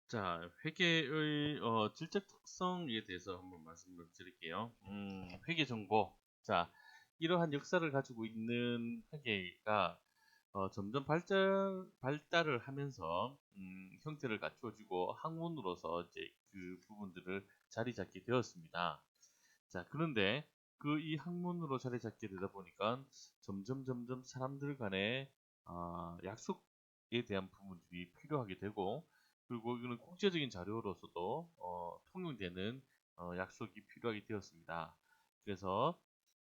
자, 회계의 질적 특성에 대해서 한번 말씀을 드릴게요. 회계 정보. 자, 이러한 역사를 가지고 있는 회계가 점점 발달을 하면서 형태를 갖추어지고 학문으로서 이제 그 부분들을 자리 잡게 되었습니다. 자, 그런데 그 이 학문으로 자리 잡게 되다 보니까 점점 사람들 간의 약속에 대한 부분들이 필요하게 되고, 그리고 이거는 국제적인 자료로서도 통용되는 약속이 필요하게 되었습니다. 그래서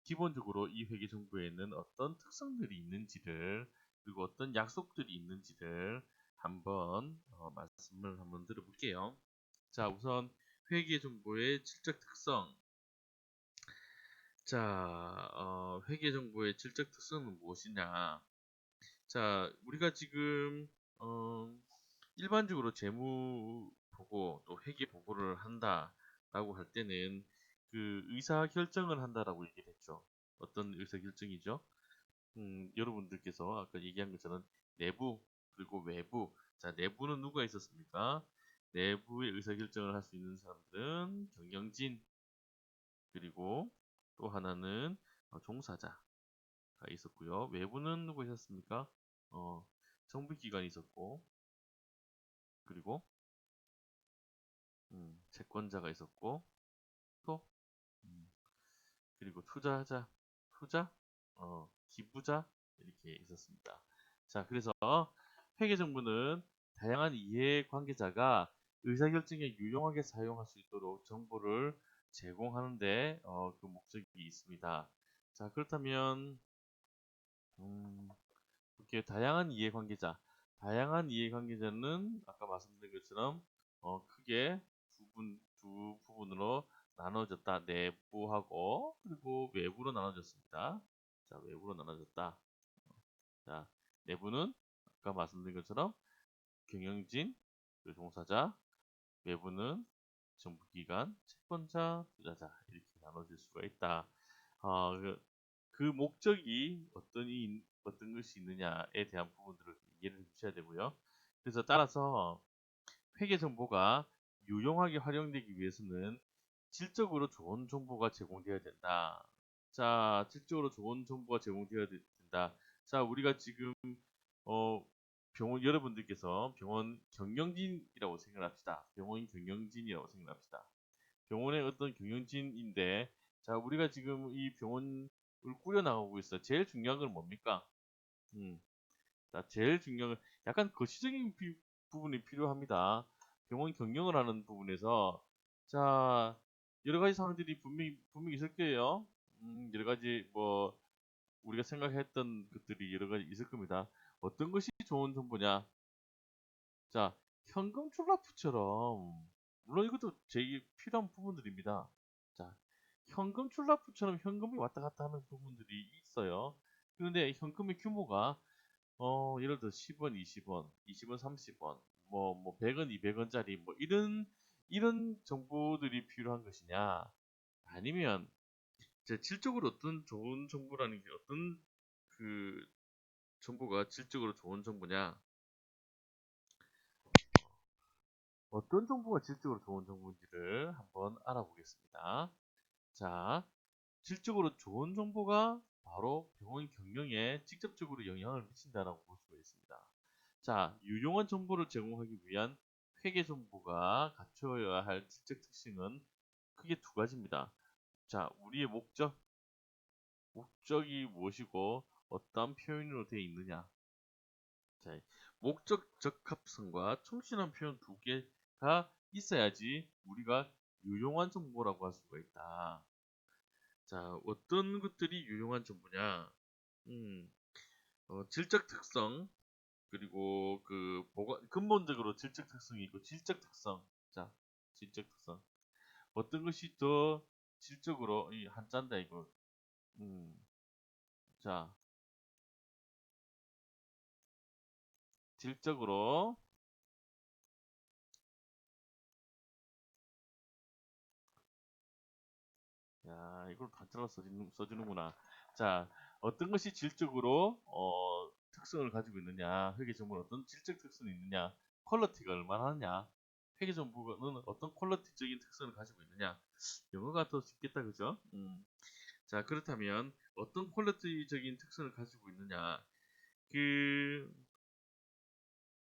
기본적으로 이 회계 정보에는 어떤 특성들이 있는지를, 그리고 어떤 약속들이 있는지를 한번 말씀을 한번 들어볼게요. 자, 우선 회계 정보의 질적 특성. 자, 회계 정보의 질적 특성은 무엇이냐? 자, 우리가 지금 어, 일반적으로 재무 보고 또 회계 보고를 한다라고 할 때는 그 의사 결정을 한다라고 얘기를 했죠. 어떤 의사 결정이죠? 여러분들께서 아까 얘기한 것처럼 내부 그리고 외부. 자, 내부는 누가 있었습니까? 내부의 의사 결정을 할 수 있는 사람들은 경영진, 그리고 또 하나는 종사자가 있었고요. 외부는 누구 있었습니까? 어, 정부기관이 있었고, 그리고 채권자가 있었고, 또 음, 그리고 투자자, 투자, 기부자 이렇게 있었습니다. 자, 그래서 회계정보는 다양한 이해관계자가 의사결정에 유용하게 사용할 수 있도록 정보를 제공하는데 그 목적이 있습니다. 자, 그렇다면 이렇게 다양한 이해관계자는 아까 말씀드린 것처럼 크게 두 부분으로 나눠졌다. 내부하고 그리고 외부로 나눠졌습니다. 자, 외부로 나눠졌다. 자, 내부는 아까 말씀드린 것처럼 경영진, 그 종사자, 외부는 정부기관, 채권자, 투자자 이렇게 나눠질 수가 있다. 그 목적이 어떤 것이 있느냐에 대한 부분들을 이해를 해주셔야 되고요. 그래서 따라서 회계 정보가 유용하게 활용되기 위해서는 질적으로 좋은 정보가 제공되어야 된다. 자, 질적으로 좋은 정보가 제공되어야 된다. 자, 우리가 지금 어, 여러분들께서 병원 경영진이라고 생각합시다. 병원 경영진이라고 생각합시다. 병원의 어떤 경영진인데, 자, 우리가 지금 이 병원을 꾸려나가고 있어. 제일 중요한 건 뭡니까? 음, 자, 제일 중요한 건 약간 거시적인 부분이 필요합니다. 병원 경영을 하는 부분에서, 자, 여러 가지 상황들이 분명히 있을 거예요. 여러 가지, 뭐, 우리가 생각했던 것들이 여러 가지 있을 겁니다. 어떤 것이 좋은 정보냐? 자, 현금 출납부처럼, 물론 이것도 제일 필요한 부분들입니다. 자, 현금 출납부처럼 현금이 왔다 갔다 하는 부분들이 있어요. 그런데 현금의 규모가, 예를 들어 10원, 20원, 20원, 30원, 뭐 100원, 200원짜리, 뭐 이런 정보들이 필요한 것이냐? 아니면, 질적으로 어떤 좋은 정보라는 게 어떤 그 정보가 질적으로 좋은 정보냐? 어떤 정보가 질적으로 좋은 정보인지를 한번 알아보겠습니다. 자, 질적으로 좋은 정보가 바로 병원 경영에 직접적으로 영향을 미친다라고 볼 수가 있습니다. 자, 유용한 정보를 제공하기 위한 회계 정보가 갖춰야 할 질적 특징은 크게 두 가지입니다. 자, 우리의 목적이 무엇이고 어떠한 표현으로 되어 있느냐. 자, 목적 적합성과 충실한 표현 두 개가 있어야지 우리가 유용한 정보라고 할 수가 있다. 자, 어떤 것들이 유용한 정보냐? 음, 질적 특성, 그리고 근본적으로 질적 특성이 있고 질적 특성. 자, 질적 특성. 어떤 것이 더 질적으로 이 한자인다 이거. 음, 자, 질적으로. 야, 이걸 단자로 써주는구나. 자, 어떤 것이 질적으로 특성을 가지고 있느냐, 회계 정보는 어떤 질적 특성이 있느냐, 퀄리티가 얼마나 하느냐, 회계정보는 어떤 퀄리티적인 특성을 가지고 있느냐. 영어가 더 쉽겠다, 그죠? 자, 그렇다면 어떤 퀄리티적인 특성을 가지고 있느냐.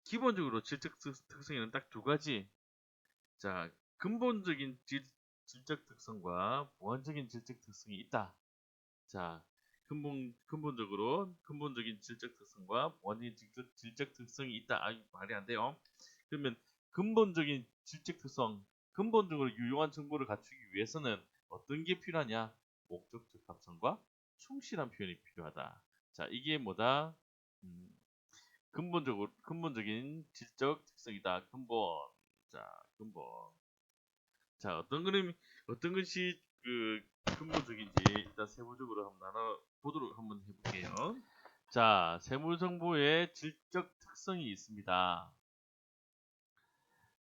기본적으로 질적 특성에는 딱 두 가지. 자, 근본적인 질적 특성과 보완적인 질적 특성이 있다. 자, 근본적인 질적 특성과 보완적인 질적 특성이 있다. 아, 말이 안 돼요. 그러면 근본적인 질적 특성, 근본적으로 유용한 정보를 갖추기 위해서는 어떤 게 필요하냐? 목적적 합성과 충실한 표현이 필요하다. 자, 이게 뭐다? 근본적인 질적 특성이다. 근본. 자, 어떤 것이 근본적인지 일단 세부적으로 한번 나눠보도록 한번 해볼게요. 자, 세무정보의 질적 특성이 있습니다.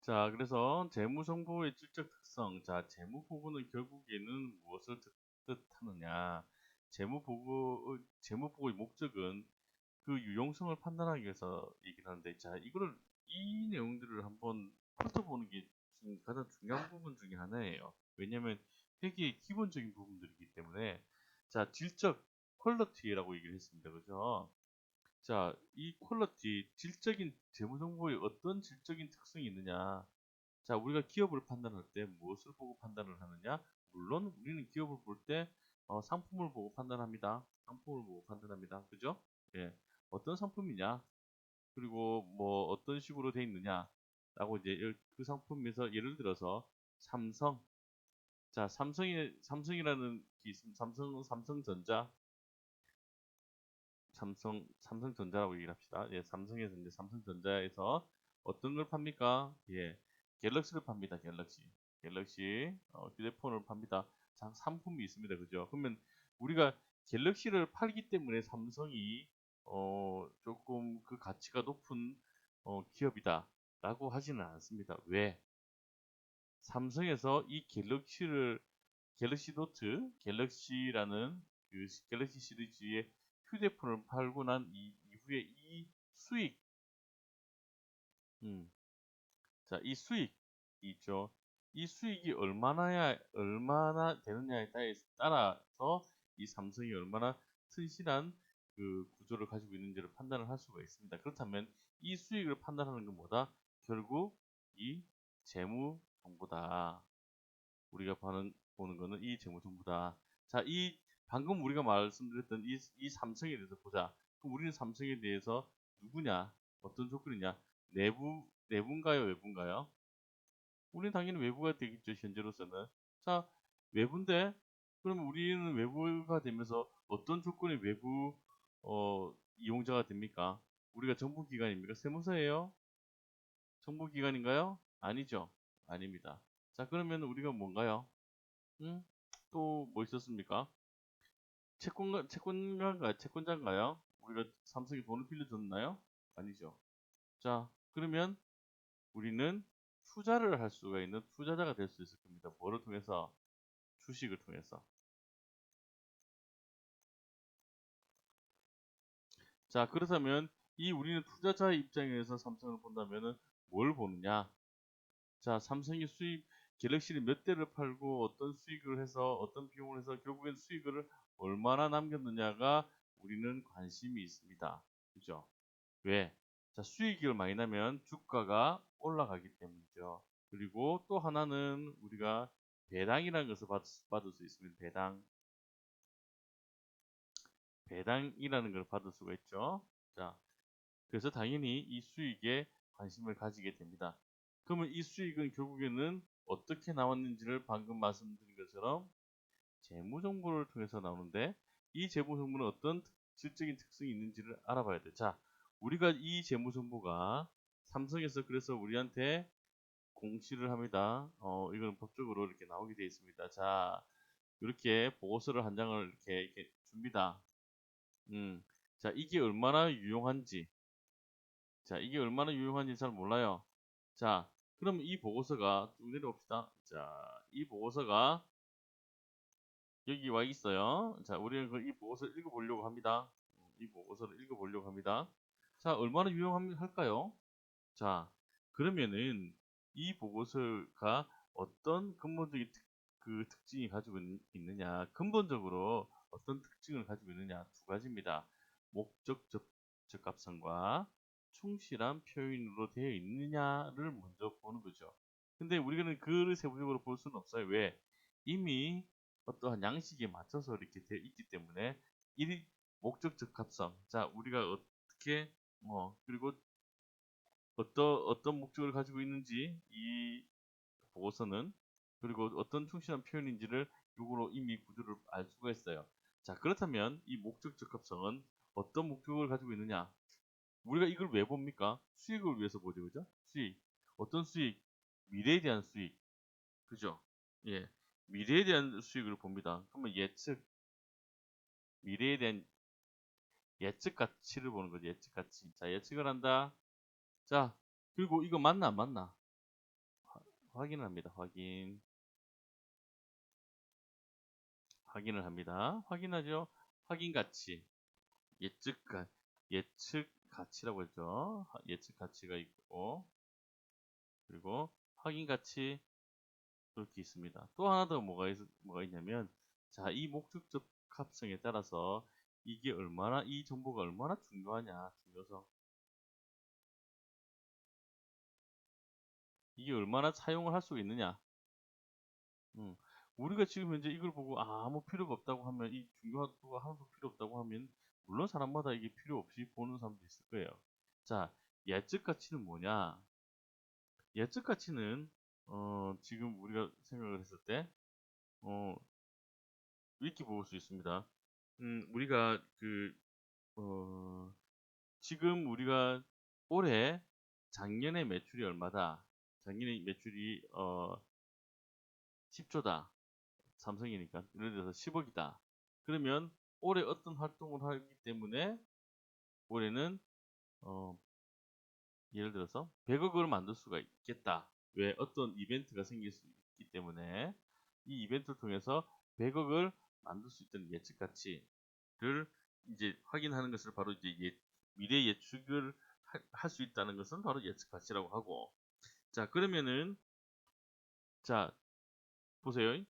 자, 그래서 재무정보의 질적 특성. 자, 재무 부분은 결국에는 무엇을 뜻하느냐? 재무보고의 목적은 그 유용성을 판단하기 위해서 얘기를 하는데, 자, 이 내용들을 한번 훑어보는 게 지금 가장 중요한 부분 중에 하나예요. 왜냐면 회계의 기본적인 부분들이기 때문에. 자, 질적 퀄리티라고 얘기를 했습니다. 그죠? 자, 이 퀄리티, 질적인 재무정보에 어떤 질적인 특성이 있느냐. 자, 우리가 기업을 판단할 때 무엇을 보고 판단을 하느냐? 물론 우리는 기업을 볼 때 상품을 보고 판단합니다. 상품을 보고 판단합니다. 그죠? 예. 어떤 상품이냐? 그리고 뭐 어떤 식으로 돼 있느냐? 라고 이제 그 상품에서 예를 들어서 삼성. 자, 삼성이라는 게 있습니다. 삼성전자라고 얘기를 합시다. 예, 삼성에서 이제 삼성전자에서 어떤 걸 팝니까? 예, 갤럭시를 팝니다. 갤럭시 휴대폰을 팝니다. 자, 상품이 있습니다. 그죠? 그러면 우리가 갤럭시를 팔기 때문에 삼성이 조금 그 가치가 높은 기업이다라고 하지는 않습니다. 왜? 삼성에서 이 갤럭시 노트, 갤럭시라는 그 갤럭시 시리즈의 휴대폰을 팔고 난 이후에 이 수익, 음, 자, 이 수익 있죠. 이 수익이 얼마나 되느냐에 따라서 이 삼성이 얼마나 튼실한 그 구조를 가지고 있는지를 판단을 할 수가 있습니다. 그렇다면 이 수익을 판단하는 건 뭐다? 결국 이 재무 정보다. 우리가 보는 거는 이 재무 정보다. 자, 방금 우리가 말씀드렸던 이 삼성에 대해서 보자. 그럼 우리는 삼성에 대해서 누구냐? 어떤 조건이냐? 내부인가요? 외부인가요? 우리는 당연히 외부가 되겠죠, 현재로서는. 자, 외부인데, 그러면 우리는 외부가 되면서 어떤 조건이 외부, 이용자가 됩니까? 우리가 정부기관입니까? 세무서예요? 정부기관인가요? 아니죠. 아닙니다. 자, 그러면 우리가 뭔가요? 또 뭐 있었습니까? 채권자인가요? 우리가 삼성에 돈을 빌려줬나요? 아니죠. 자, 그러면 우리는 투자를 할 수가 있는 투자자가 될 수 있을 겁니다. 뭐를 통해서? 주식을 통해서. 자, 그렇다면 우리는 투자자의 입장에서 삼성을 본다면은 뭘 보느냐? 자, 삼성이 갤럭시를 몇 대를 팔고 어떤 수익을 해서 어떤 비용을 해서 결국엔 수익을 얼마나 남겼느냐가 우리는 관심이 있습니다. 그죠? 왜? 자, 수익이 많이 나면 주가가 올라가기 때문이죠. 그리고 또 하나는 우리가 배당이라는 것을 받을 수 있습니다. 배당이라는 걸 받을 수가 있죠. 자, 그래서 당연히 이 수익에 관심을 가지게 됩니다. 그러면 이 수익은 결국에는 어떻게 나왔는지를 방금 말씀드린 것처럼 재무정보를 통해서 나오는데, 이 재무정보는 어떤 질적인 특성이 있는지를 알아봐야 돼. 자, 우리가 이 재무정보가 삼성에서 그래서 우리한테 공시를 합니다. 이건 법적으로 이렇게 나오게 되어 있습니다. 자, 이렇게 보고서를 한 장을 이렇게 줍니다. 자, 이게 얼마나 유용한지 잘 몰라요. 자, 그럼 이 보고서가 쭉 내려옵시다. 자, 이 보고서가 여기 와 있어요. 자, 우리는 이 보고서를 읽어보려고 합니다. 이 보고서를 읽어보려고 합니다. 자, 얼마나 유용할까요? 자, 그러면은 이 보고서가 어떤 근본적인 특징이 가지고 있느냐, 근본적으로 어떤 특징을 가지고 있느냐, 두 가지입니다. 목적 적합성과 충실한 표현으로 되어 있느냐를 먼저 보는 거죠. 근데 우리는 그를 세부적으로 볼 수는 없어요. 왜? 이미 어떠한 양식에 맞춰서 이렇게 되어 있기 때문에 이 목적 적합성. 자, 우리가 어떻게 그리고 어떤 목적을 가지고 있는지 이 보고서는, 그리고 어떤 충실한 표현인지를 요거로 이미 구조를 알 수가 있어요. 자, 그렇다면 이 목적 적합성은 어떤 목적을 가지고 있느냐? 우리가 이걸 왜 봅니까? 수익을 위해서 보죠, 그죠? 수익. 어떤 수익? 미래에 대한 수익. 그죠? 예. 미래에 대한 수익을 봅니다. 그러면 미래에 대한 예측 가치를 보는 거죠. 예측 가치. 자, 예측을 한다. 자, 그리고 이거 맞나 안 맞나? 확인을 합니다. 확인을 합니다. 확인하죠. 확인 가치. 예측 가치라고 했죠. 예측 가치가 있고, 그리고 확인 가치 이렇게 있습니다. 또 하나 더 뭐가 있냐면, 자, 이 목적적 합성에 따라서 이 정보가 얼마나 중요하냐, 중요성. 이게 얼마나 사용을 할 수 있느냐. 음, 우리가 지금 현재 이걸 보고 아무 필요가 없다고 하면, 이 중요도가 하나도 필요 없다고 하면, 물론 사람마다 이게 필요 없이 보는 사람도 있을 거예요. 자, 예측 가치는 뭐냐? 예측 가치는 지금 우리가 생각을 했을 때 이렇게 볼 수 있습니다. 우리가 지금 우리가 올해 작년에 매출이 얼마다? 작년에 매출이 10조다. 삼성이니까. 예를 들어서 10억이다. 그러면 올해 어떤 활동을 하기 때문에 올해는 어, 예를 들어서 100억을 만들 수가 있겠다. 왜? 어떤 이벤트가 생길 수 있기 때문에 이 이벤트를 통해서 100억을 만들 수 있다는 예측 가치를 이제 확인하는 것을 바로 이제 미래 예측을 할 수 있다는 것은 바로 예측 가치라고 하고, 자, 그러면은 자, 보세요.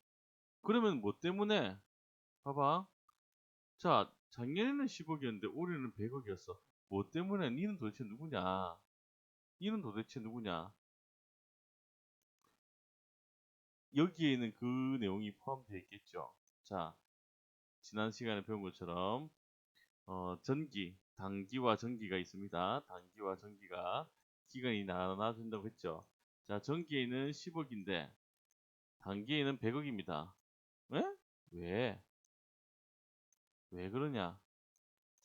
그러면 뭐 때문에 봐봐. 자, 작년에는 10억이었는데 올해는 100억이었어. 뭐 때문에? 니는 도대체 누구냐? 니는 도대체 누구냐? 여기에는 그 내용이 포함되어 있겠죠. 자, 지난 시간에 배운 것처럼 단기와 전기가 있습니다. 단기와 전기가 기간이 나눠진다고 했죠. 자, 전기에는 10억인데 단기에는 100억입니다. 왜? 왜? 왜 그러냐?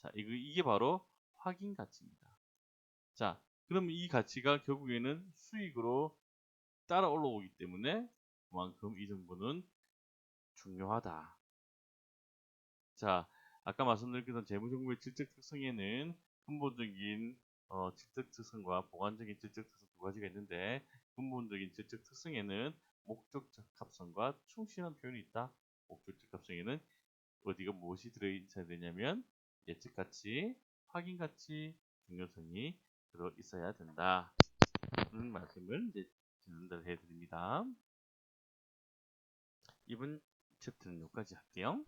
자, 이게 바로 확인 가치입니다. 자, 그러면 이 가치가 결국에는 수익으로 따라 올라오기 때문에 그만큼 이 정보는 중요하다. 자, 아까 말씀드렸던 재무정보의 질적 특성에는 근본적인 질적 특성과 보완적인 질적 특성 두 가지가 있는데, 근본적인 질적 특성에는 목적 적합성과 충실한 표현이 있다. 목적 적합성에는 어디가 무엇이 들어있어야 되냐면 예측 가치, 확인 가치, 중요성이 들어 있어야 된다. 그런 말씀을 이제 전달해 드립니다. 이번 챕터는 여기까지 할게요.